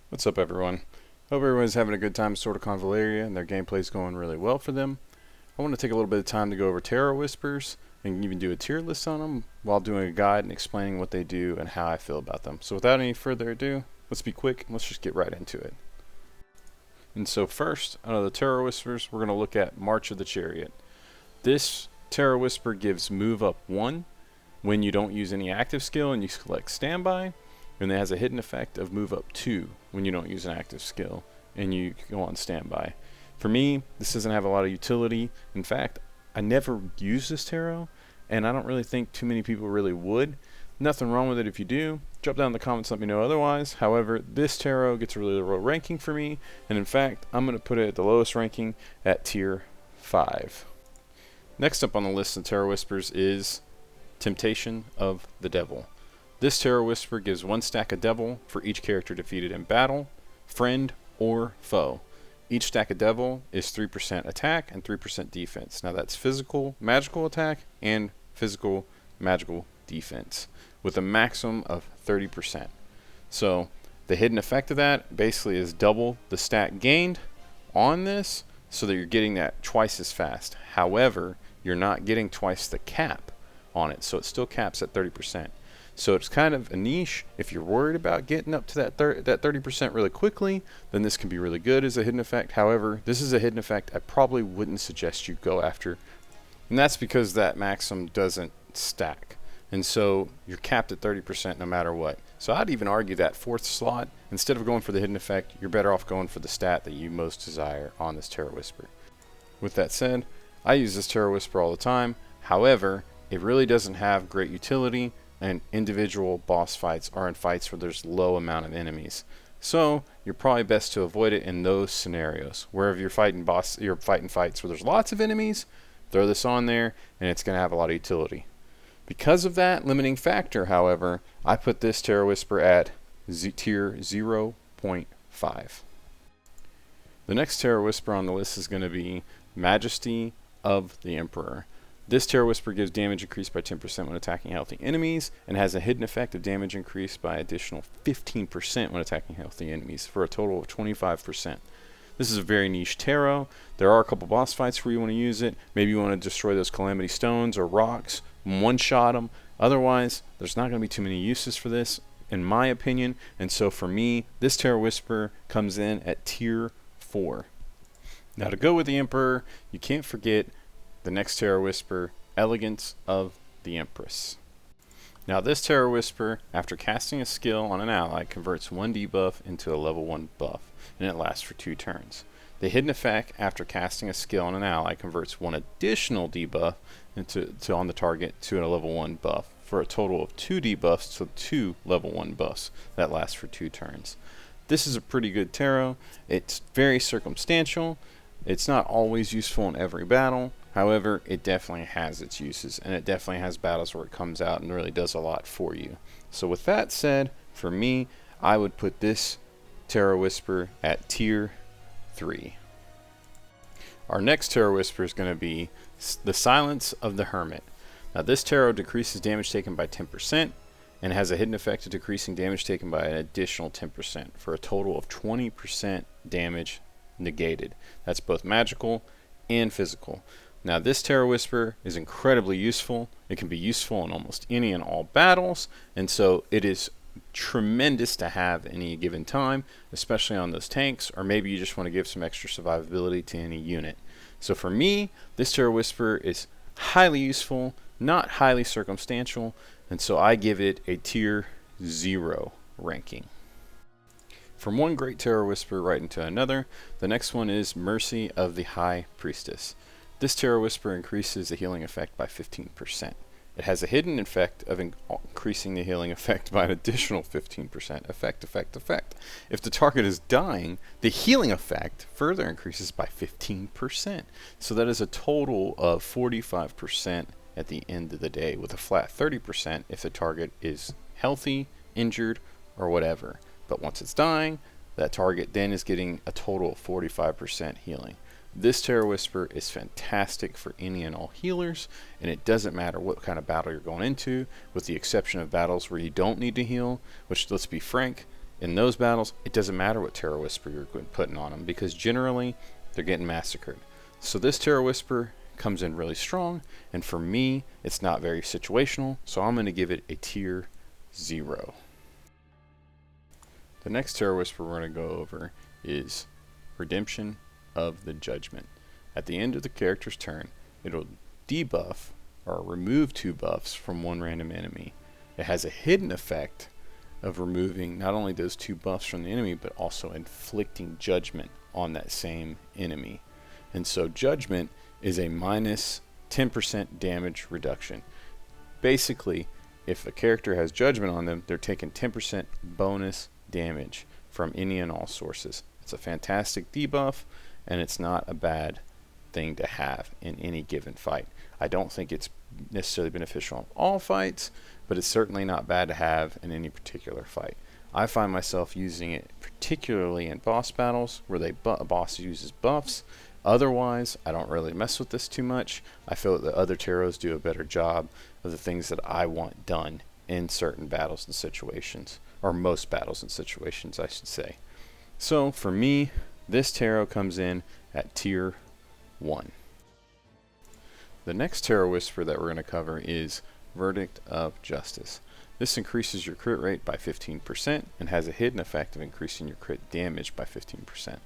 What's up, everyone? Hope everyone's having a good time sort of Convallaria and their gameplay's going really well for them. I want to take a little bit of time to go over Tarot Whispers and even do a tier list on them while doing a guide and explaining what they do and how I feel about them. So without any further ado, let's be quick and let's just get right into it. And so first, out of the Tarot Whispers, we're going to look at March of the Chariot. This Tarot Whisper gives move up 1 when you don't use any active skill and you select standby. And it has a hidden effect of move up 2 when you don't use an active skill and you go on standby. For me, this doesn't have a lot of utility. In fact, I never use this tarot, and I don't really think too many people really would. Nothing wrong with it if you do. Drop down in the comments, let me know otherwise. However, this tarot gets a really low ranking for me, and in fact, I'm going to put it at the lowest ranking at tier 5. Next up on the list of Tarot Whispers is Temptation of the Devil. This Tarot Whisper gives 1 stack of Devil for each character defeated in battle, friend, or foe. Each stack of Devil is 3% attack and 3% defense. Now that's physical, magical attack, and physical, magical defense, with a maximum of 30%. So the hidden effect of that basically is double the stat gained on this, so that you're getting that twice as fast. However, you're not getting twice the cap on it, so it still caps at 30%. So it's kind of a niche. If you're worried about getting up to that 30% really quickly, then this can be really good as a hidden effect. However, this is a hidden effect I probably wouldn't suggest you go after. And that's because that maximum doesn't stack. And so you're capped at 30% no matter what. So I'd even argue that 4th slot, instead of going for the hidden effect, you're better off going for the stat that you most desire on this Tarot Whisper. With that said, I use this Tarot Whisper all the time. However, it really doesn't have great utility, and individual boss fights are in fights where there's low amount of enemies. So you're probably best to avoid it in those scenarios. Wherever you're fighting fights where there's lots of enemies, throw this on there and it's going to have a lot of utility. Because of that limiting factor, however, I put this Tarot Whisper at tier 0.5. The next Tarot Whisper on the list is going to be Majesty of the Emperor. This Tarot Whisper gives damage increased by 10% when attacking healthy enemies, and has a hidden effect of damage increased by additional 15% when attacking healthy enemies, for a total of 25%. This is a very niche tarot. There are a couple boss fights where you want to use it. Maybe you want to destroy those calamity stones or rocks, one-shot them. Otherwise, there's not going to be too many uses for this, in my opinion, and so for me, this Tarot Whisper comes in at tier 4. Now to go with the Emperor, you can't forget the next Tarot Whisper, Elegance of the Empress. Now this Tarot Whisper, after casting a skill on an ally, converts 1 debuff into a level 1 buff, and it lasts for 2 turns. The hidden effect after casting a skill on an ally converts 1 additional debuff on the target to a level 1 buff, for a total of 2 debuffs to 2 level 1 buffs that last for 2 turns. This is a pretty good tarot. It's very circumstantial. It's not always useful in every battle. However, it definitely has its uses, and it definitely has battles where it comes out and really does a lot for you. So with that said, for me, I would put this Tarot Whisper at tier 3. Our next Tarot Whisper is going to be the Silence of the Hermit. Now this tarot decreases damage taken by 10%, and has a hidden effect of decreasing damage taken by an additional 10%, for a total of 20% damage negated. That's both magical and physical. Now this Tarot Whisper is incredibly useful. It can be useful in almost any and all battles, and so it is tremendous to have any given time, especially on those tanks, or maybe you just want to give some extra survivability to any unit. So for me, this Tarot Whisper is highly useful, not highly circumstantial, and so I give it a tier 0 ranking. From one great Tarot Whisper right into another, the next one is Mercy of the High Priestess. This Tarot Whisper increases the healing effect by 15%. It has a hidden effect of increasing the healing effect by an additional 15%. Effect. If the target is dying, the healing effect further increases by 15%. So that is a total of 45% at the end of the day, with a flat 30% if the target is healthy, injured, or whatever. But once it's dying, that target then is getting a total of 45% healing. This Tarot Whisper is fantastic for any and all healers, and it doesn't matter what kind of battle you're going into, with the exception of battles where you don't need to heal, which, let's be frank, In those battles, it doesn't matter what Terror Whisper you're putting on them, because generally they're getting massacred. So this Terror Whisper comes in really strong, and for me, it's not very situational, so I'm going to give it a tier 0. The next Terror Whisper we're going to go over is Redemption of the Judgement. At the end of the character's turn, it'll debuff or remove 2 buffs from one random enemy. It has a hidden effect of removing not only those 2 buffs from the enemy, but also inflicting judgment on that same enemy. And so Judgement is a minus 10% damage reduction. Basically, if a character has Judgment on them, they're taking 10% bonus damage from any and all sources. It's a fantastic debuff, and it's not a bad thing to have in any given fight. I don't think it's necessarily beneficial in all fights, but it's certainly not bad to have in any particular fight. I find myself using it particularly in boss battles where a boss uses buffs. Otherwise, I don't really mess with this too much. I feel that the other Tarots do a better job of the things that I want done in certain battles and situations, or most battles and situations, I should say. So for me, this Tarot comes in at tier 1. The next Tarot Whisper that we're going to cover is Verdict of Justice. This increases your crit rate by 15% and has a hidden effect of increasing your crit damage by 15%.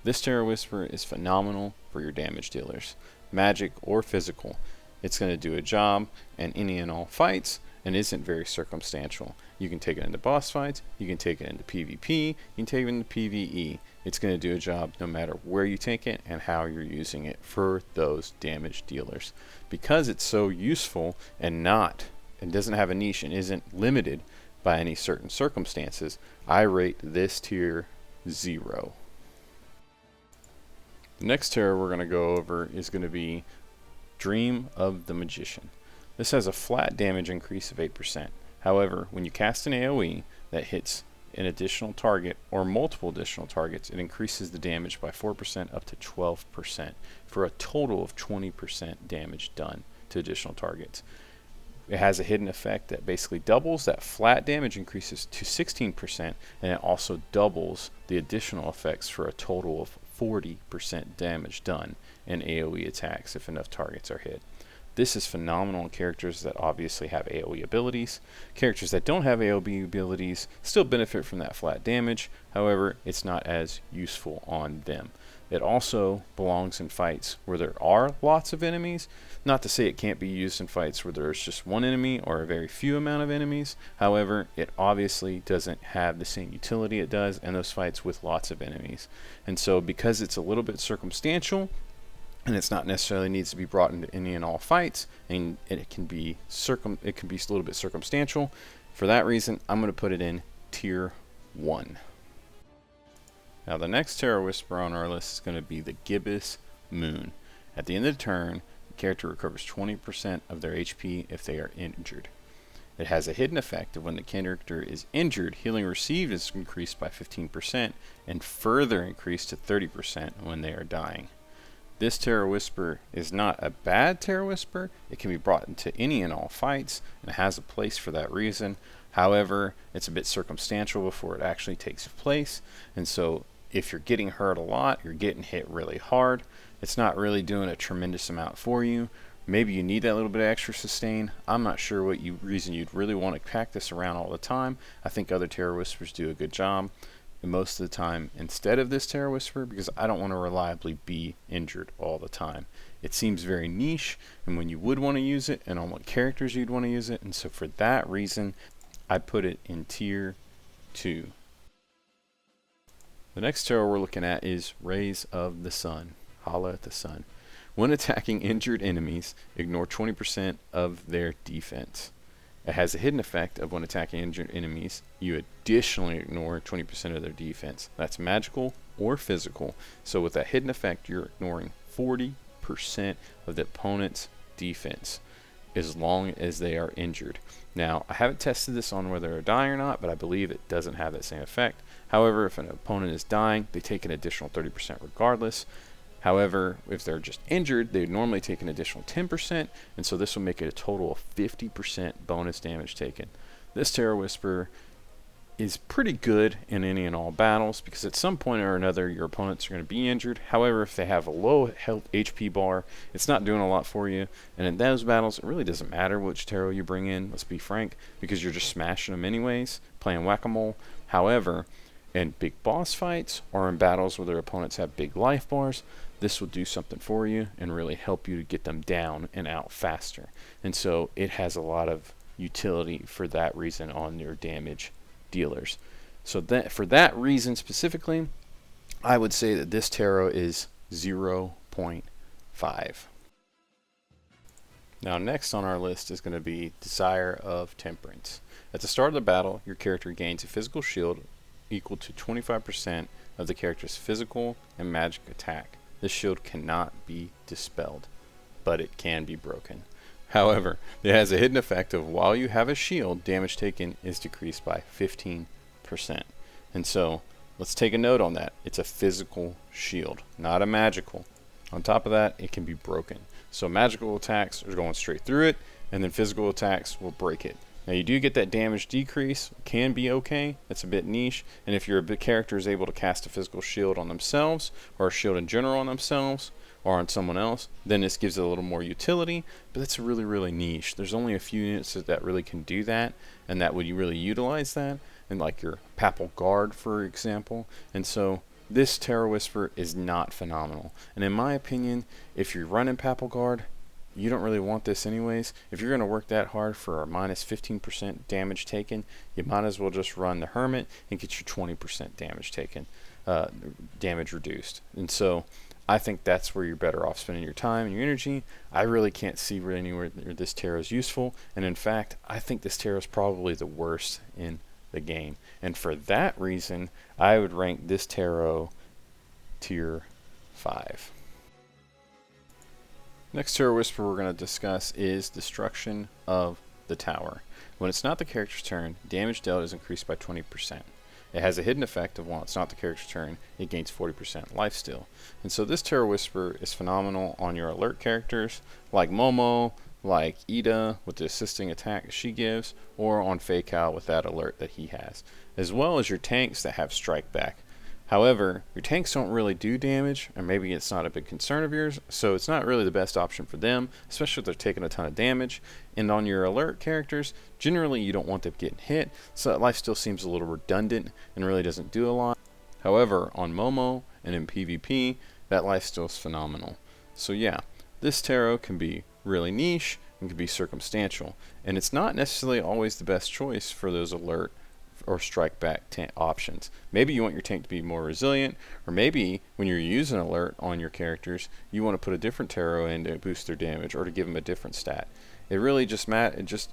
This Tarot Whisper is phenomenal for your damage dealers, magic or physical. It's going to do a job in any and all fights and isn't very circumstantial. You can take it into boss fights, you can take it into PvP, you can take it into PvE. It's going to do a job no matter where you take it and how you're using it for those damage dealers. Because it's so useful and doesn't have a niche and isn't limited by any certain circumstances, I rate this tier 0. The next tarot we're going to go over is going to be Dream of the Magician. This has a flat damage increase of 8%. However, when you cast an AoE that hits an additional target or multiple additional targets, it increases the damage by 4% up to 12% for a total of 20% damage done to additional targets. It has a hidden effect that basically doubles that flat damage increases to 16%, and it also doubles the additional effects for a total of 40% damage done in AoE attacks if enough targets are hit. This is phenomenal in characters that obviously have AoE abilities. Characters that don't have AoE abilities still benefit from that flat damage, however, it's not as useful on them. It also belongs in fights where there are lots of enemies. Not to say it can't be used in fights where there's just one enemy or a very few amount of enemies. However, it obviously doesn't have the same utility it does in those fights with lots of enemies. And so because it's a little bit circumstantial, and it's not necessarily needs to be brought into any and all fights, and it can be a little bit circumstantial. For that reason, I'm going to put it in tier 1. Now the next Tarot Whisper on our list is going to be the Gibbous Moon. At the end of the turn, the character recovers 20% of their HP if they are injured. It has a hidden effect of when the character is injured, healing received is increased by 15% and further increased to 30% when they are dying. This Tarot Whisper is not a bad Tarot Whisper. It can be brought into any and all fights and has a place for that reason. However, it's a bit circumstantial before it actually takes place, and so if you're getting hurt a lot, you're getting hit really hard, it's not really doing a tremendous amount for you. Maybe you need that little bit of extra sustain. I'm not sure what reason you'd really want to pack this around all the time. I think other Tarot Whispers do a good job. And most of the time instead of this Tarot Whisper, because I don't want to reliably be injured all the time. It seems very niche and when you would want to use it and on what characters you'd want to use it, and so for that reason I put it in tier 2. The next tarot we're looking at is Rays of the Sun. Holla at the Sun. When attacking injured enemies, ignore 20% of their defense. It has a hidden effect of when attacking injured enemies, you additionally ignore 20% of their defense. That's magical or physical. So with that hidden effect, you're ignoring 40% of the opponent's defense as long as they are injured. Now, I haven't tested this on whether they're dying or not, but I believe it doesn't have that same effect. However, if an opponent is dying, they take an additional 30% regardless. However, if they're just injured, they would normally take an additional 10%, and so this will make it a total of 50% bonus damage taken. This Tarot Whisper is pretty good in any and all battles because at some point or another your opponents are going to be injured. However, if they have a low health HP bar, it's not doing a lot for you. And in those battles, it really doesn't matter which tarot you bring in, let's be frank, because you're just smashing them anyways, playing whack-a-mole. However, in big boss fights or in battles where their opponents have big life bars, this will do something for you and really help you to get them down and out faster. And so it has a lot of utility for that reason on your damage dealers. So that for that reason specifically, I would say that this tarot is 0.5. Now next on our list is going to be Desire of Temperance. At the start of the battle, your character gains a physical shield equal to 25% of the character's physical and magic attack. This shield cannot be dispelled, but it can be broken. However, it has a hidden effect of while you have a shield, damage taken is decreased by 15%. And so, let's take a note on that. It's a physical shield, not a magical. On top of that, it can be broken. So magical attacks are going straight through it, and then physical attacks will break it. Now you do get that damage decrease, can be okay, that's a bit niche, and if your character is able to cast a physical shield on themselves, or a shield in general on themselves, or on someone else, then this gives it a little more utility, but that's really, really niche. There's only a few units that really can do that, and that would you really utilize that, and like your Papal Guard, for example. And so this Tarot Whisper is not phenomenal. And in my opinion, if you're running Papal Guard, you don't really want this anyways. If you're going to work that hard for a minus 15% damage taken, you might as well just run the Hermit and get your 20% damage taken, damage reduced. And so I think that's where you're better off spending your time and your energy. I really can't see really anywhere this tarot is useful, and in fact, I think this tarot is probably the worst in the game. And for that reason, I would rank this tarot tier 5. Next Tarot Whisper we're going to discuss is Destruction of the Tower. When it's not the character's turn, damage dealt is increased by 20%. It has a hidden effect of while it's not the character's turn, it gains 40% lifesteal. And so this Tarot Whisper is phenomenal on your alert characters like Momo, like Ida with the assisting attack she gives, or on Fake Out with that alert that he has, as well as your tanks that have strike back. However, your tanks don't really do damage, or maybe it's not a big concern of yours, so it's not really the best option for them, especially if they're taking a ton of damage. And on your alert characters, generally you don't want them getting hit, so that life still seems a little redundant and really doesn't do a lot. However, on Momo and in PvP, that life still is phenomenal. So yeah, this tarot can be really niche and can be circumstantial, and it's not necessarily always the best choice for those alert or strike back options. Maybe you want your tank to be more resilient, or maybe when you're using alert on your characters, you want to put a different tarot in to boost their damage or to give them a different stat. It really just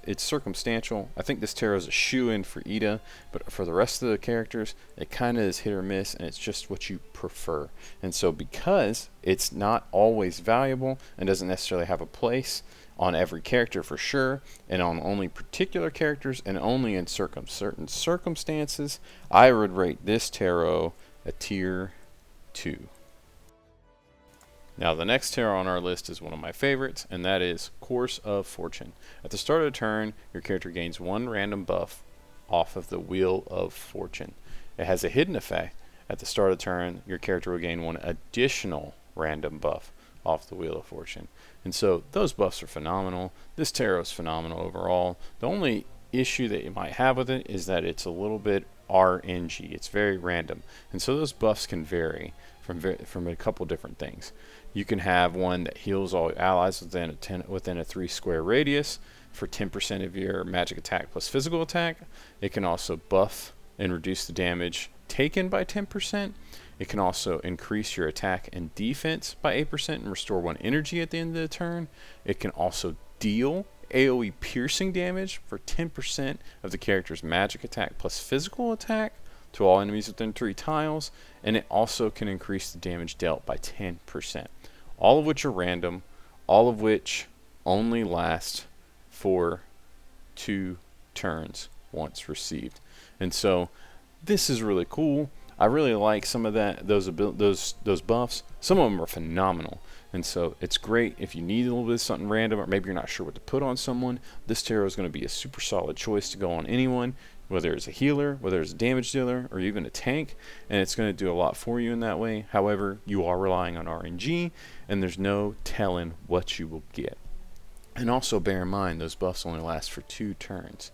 it's circumstantial. I think this tarot is a shoe-in for Ida, but for the rest of the characters, it kind of is hit or miss, and it's just what you prefer. And so because it's not always valuable and doesn't necessarily have a place on every character for sure, and on only particular characters and only in certain circumstances, I would rate this tarot a tier 2. Now the next tarot on our list is one of my favorites, and that is Course of Fortune. At the start of the turn, your character gains one random buff off of the Wheel of Fortune. It has a hidden effect. At the start of the turn, your character will gain one additional random buff off the Wheel of Fortune. And so those buffs are phenomenal. This tarot is phenomenal overall. The only issue that you might have with it is that it's a little bit RNG. It's very random. And so those buffs can vary from a couple different things. You can have one that heals all allies within a 3 square radius for 10% of your magic attack plus physical attack. It can also buff and reduce the damage taken by 10%. It can also increase your attack and defense by 8% and restore 1 energy at the end of the turn. It can also deal AoE piercing damage for 10% of the character's magic attack plus physical attack to all enemies within 3 tiles. And it also can increase the damage dealt by 10%. All of which are random, all of which only last for 2 turns once received. And so this is really cool. I really like some of those buffs. Some of them are phenomenal, and so it's great if you need a little bit of something random, or maybe you're not sure what to put on someone. This tarot is going to be a super solid choice to go on anyone. whether it's a healer, whether it's a damage dealer, or even a tank, and it's going to do a lot for you in that way. However, you are relying on RNG, and there's no telling what you will get. And also bear in mind, those buffs only last for 2 turns.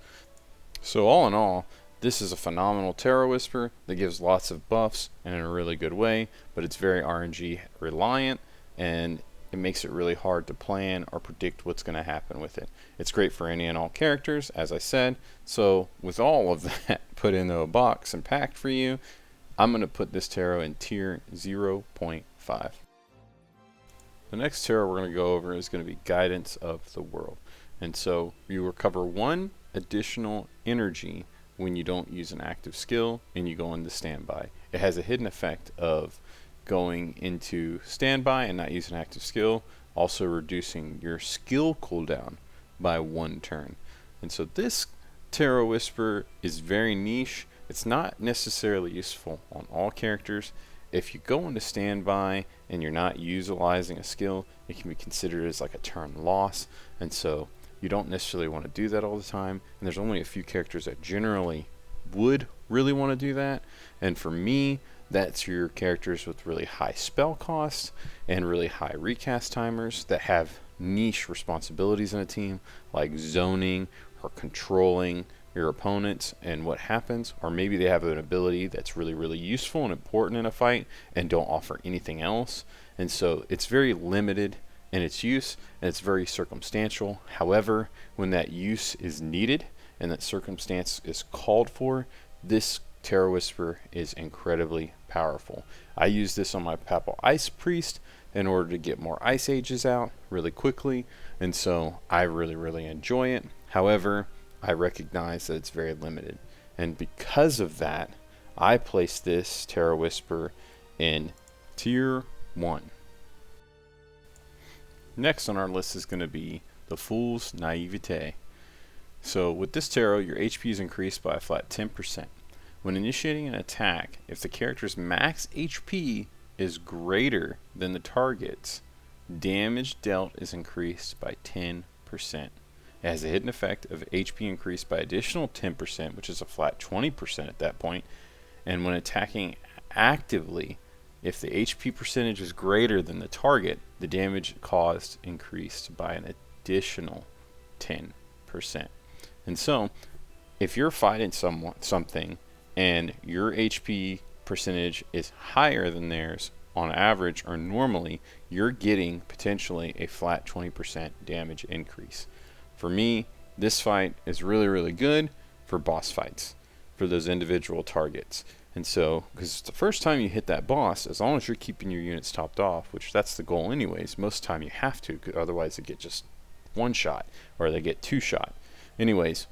So all in all, this is a phenomenal Tarot Whisper that gives lots of buffs and in a really good way, but it's very RNG reliant, and it makes it really hard to plan or predict what's going to happen with it. It's great for any and all characters, as I said. So with all of that put into a box and packed for you, I'm going to put this tarot in tier 0.5. The next tarot we're going to go over is going to be Guidance of the World. And so you recover 1 additional energy when you don't use an active skill and you go into standby. It has a hidden effect of going into standby and not using an active skill, also reducing your skill cooldown by 1 turn. And so this Tarot Whisper is very niche. It's not necessarily useful on all characters. If you go into standby and you're not utilizing a skill, it can be considered as like a turn loss, and so you don't necessarily want to do that all the time. And there's only a few characters that generally would really want to do that, and for me, that's your characters with really high spell costs and really high recast timers that have niche responsibilities in a team, like zoning or controlling your opponents and what happens, or maybe they have an ability that's really useful and important in a fight and don't offer anything else, and so it's very limited in its use and it's very circumstantial. However, when that use is needed and that circumstance is called for, this Tarot Whisper is incredibly powerful. I use this on my Papal Ice Priest in order to get more Ice Ages out really quickly, and so I really enjoy it. However, I recognize that it's very limited, and because of that, I place this Tarot Whisper in tier 1. Next on our list is going to be the Fool's Naivety. So with this tarot, your HP is increased by a flat 10%. When initiating an attack, if the character's max HP is greater than the target's, damage dealt is increased by 10%. It has a hidden effect of HP increased by additional 10%, which is a flat 20% at that point. And when attacking actively, if the HP percentage is greater than the target, the damage caused increased by an additional 10%. And so, if you're fighting something and your HP percentage is higher than theirs on average or normally, you're getting potentially a flat 20% damage increase. For me, this fight is really good for boss fights, for those individual targets. And so, because the first time you hit that boss, as long as you're keeping your units topped off, which that's the goal anyways, most of the time you have to, otherwise they get just 1 shot, or they get 2 shot. Anyways,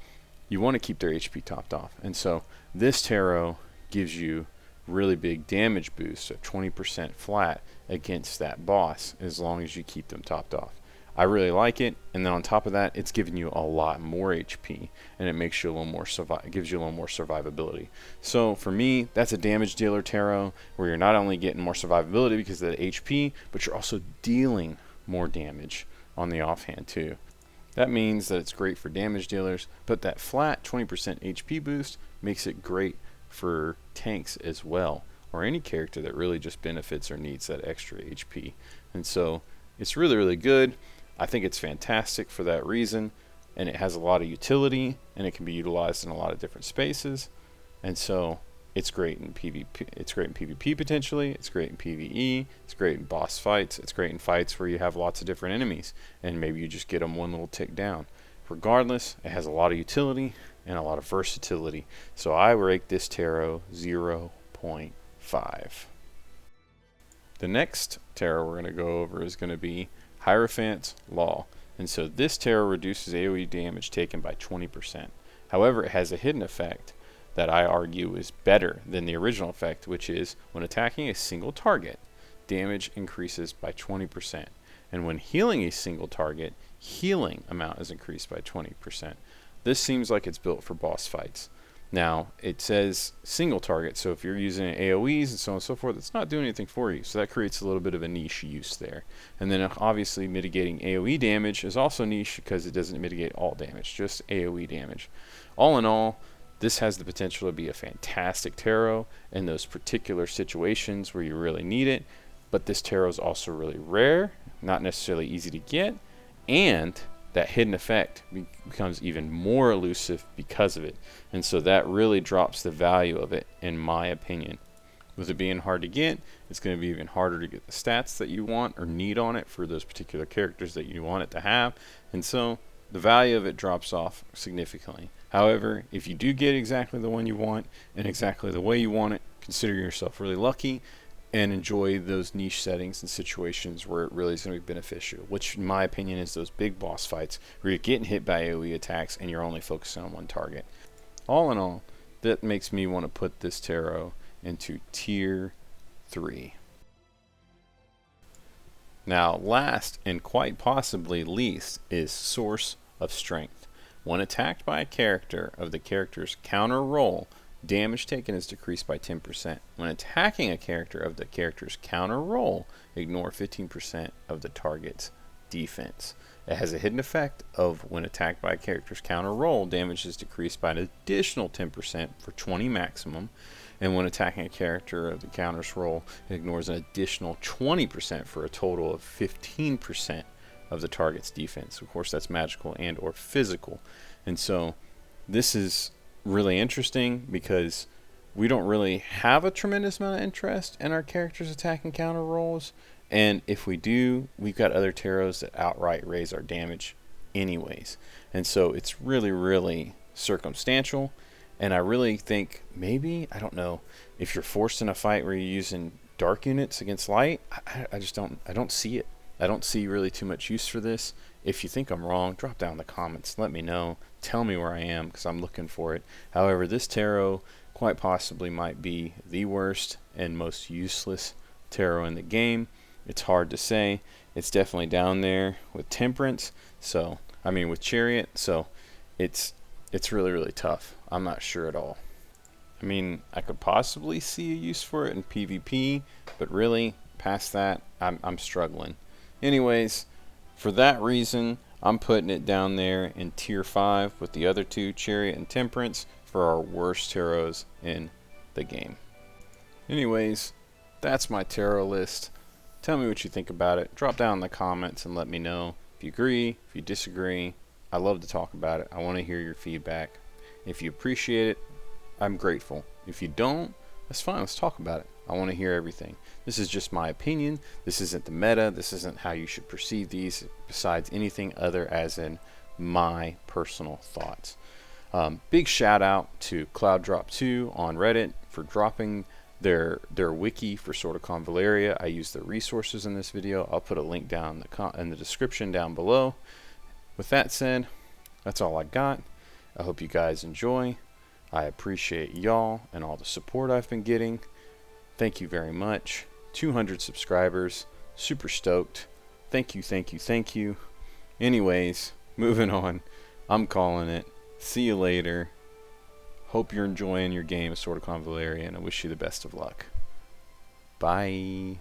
you want to keep their HP topped off. And so, this tarot gives you really big damage boost of 20% flat against that boss, as long as you keep them topped off. I really like it, and then on top of that, it's giving you a lot more HP, and it makes you a little more gives you a little more survivability. So for me, that's a damage dealer tarot where you're not only getting more survivability because of the HP, but you're also dealing more damage on the offhand too. That means that it's great for damage dealers, but that flat 20% HP boost makes it great for tanks as well, or any character that really just benefits or needs that extra HP. And so it's really good. I think it's fantastic for that reason, and it has a lot of utility, and it can be utilized in a lot of different spaces, and so it's great in PvP. It's great in PvP potentially. It's great in PvE. It's great in boss fights. It's great in fights where you have lots of different enemies, and maybe you just get them 1 little tick down. Regardless, it has a lot of utility and a lot of versatility. So I rate this tarot 0.5. The next tarot we're going to go over is going to be Hierophant's Law. And so this tarot reduces AoE damage taken by 20%. However, it has a hidden effect that I argue is better than the original effect, which is when attacking a single target, damage increases by 20%. And when healing a single target, healing amount is increased by 20%. This seems like it's built for boss fights. Now, it says single target, so if you're using AoEs and so on and so forth, it's not doing anything for you. So that creates a little bit of a niche use there. And then obviously mitigating AoE damage is also niche because it doesn't mitigate all damage, just AoE damage. All in all, This has the potential to be a fantastic tarot in those particular situations where you really need it, but this tarot is also really rare, not necessarily easy to get, and that hidden effect becomes even more elusive because of it. And so that really drops the value of it, in my opinion. With it being hard to get, it's going to be even harder to get the stats that you want or need on it for those particular characters that you want it to have. And so the value of it drops off significantly. However, if you do get exactly the one you want and exactly the way you want it, consider yourself really lucky and enjoy those niche settings and situations where it really is going to be beneficial, which in my opinion is those big boss fights where you're getting hit by AoE attacks and you're only focusing on one target. All in all, that makes me want to put this tarot into tier 3. Now, last and quite possibly least is Source of Strength. When attacked by a character of the character's counter roll, damage taken is decreased by 10%. When attacking a character of the character's counter roll, ignore 15% of the target's defense. It has a hidden effect of when attacked by a character's counter roll, damage is decreased by an additional 10% for 20 maximum. And when attacking a character of the counter's roll, it ignores an additional 20% for a total of 15% of the target's defense. Of course, that's magical and or physical. And so this is really interesting because we don't really have a tremendous amount of interest in our characters attacking counter rolls. And if we do, we've got other tarots that outright raise our damage anyways. And so it's really, really circumstantial. And I really think maybe, I don't know, if you're forced in a fight where you're using dark units against light, I just don't see it. I don't see really too much use for this. If you think I'm wrong, drop down in the comments. Let me know. Tell me where I am because I'm looking for it. However, this tarot quite possibly might be the worst and most useless tarot in the game. It's hard to say. It's definitely down there with Temperance. So, I mean with Chariot. So, it's really, really tough. I'm not sure at all. I mean, I could possibly see a use for it in PvP, but really, past that, I'm struggling. Anyways, for that reason, I'm putting it down there in tier 5 with the other two, Chariot and Temperance, for our worst tarots in the game. Anyways, that's my tarot list. Tell me what you think about it. Drop down in the comments and let me know if you agree, if you disagree. I love to talk about it. I want to hear your feedback. If you appreciate it, I'm grateful. If you don't, that's fine. Let's talk about it. I want to hear everything. This is just my opinion. This isn't the meta. This isn't how you should perceive these besides anything other as in my personal thoughts. Big shout out to CloudDrop2 on Reddit for dropping their wiki for Sword of Convallaria. I use the resources in this video. I'll put a link down in the description down below. With that said, that's all I got. I hope you guys enjoy. I appreciate y'all and all the support I've been getting. Thank you very much. 200 subscribers. Super stoked. Thank you, thank you, thank you. Anyways, moving on. I'm calling it. See you later. Hope you're enjoying your game of Sword of Convallaria, and I wish you the best of luck. Bye.